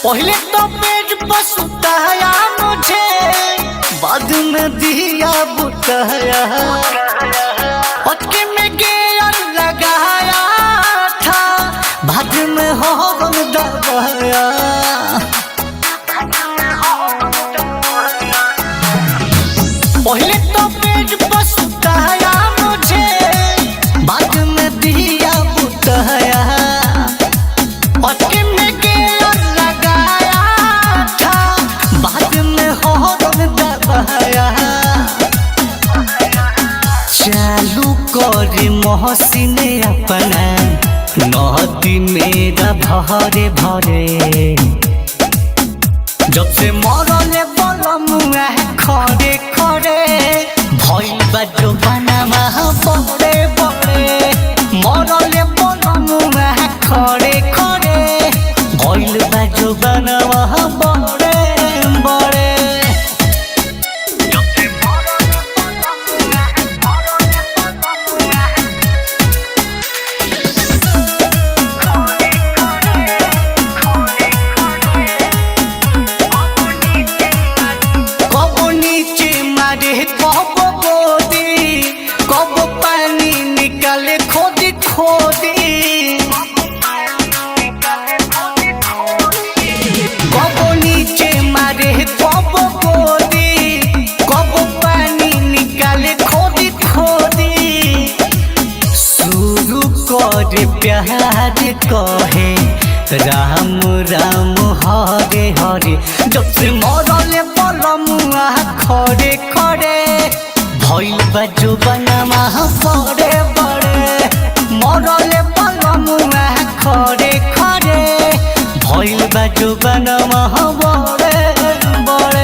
पहले तो पेट पर सुताया मुझे, बाद में दिया बुताया, पटके में गियर लगाया था, बाद में हॉर्न दबाया। पहले तो पेट पर सुताया मुझे, बाद में दिया बुताया, पटके में गियर लगाया था, बाद में हॉर्न दबाया। चालू कर मोहसिन अपना नदी मेरा भरे भरे, जब से मरले बलमुआ खड़े खड़े, भइल बा जो बनावा बड़े बड़े, मरले बलमुआ खड़े खड़े, भइल बा जो बनावा बड़े बड़े। कब गोदी कब पानी निकाले खोदी खोदी, कब नीचे मारे कब गोदी, कब पानी निकाले खोदी खोदी। शुरू कर प्यार कहे राम राम हरे हरे, जब से मरले बलमुआ खड़े खड़े, भइल बा जो बनावा बड़े बड़े, मरले बलमुआ खड़े खड़े, भइल बा जो बनावा बड़े बड़े।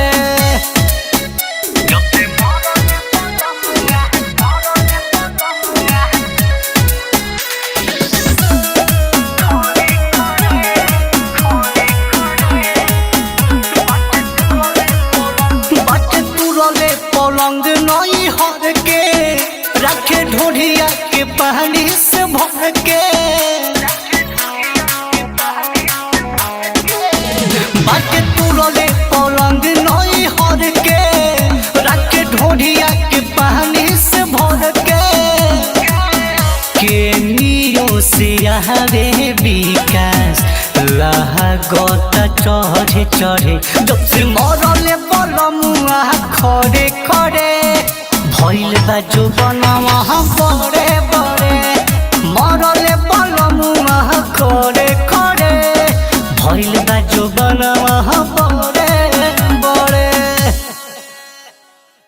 पलंग नई हर के रखे ढोढ़िया के पानी से भर के, बाटे तुरले पलंग नई हर के रखे ढोढ़िया के पानी से भर के नियो से आवे विकास लागता चढ़े चढ़े, जब से मरले बलमुआ खड़े खड़े, भइल बा जो बनावा बड़े बड़े, मरले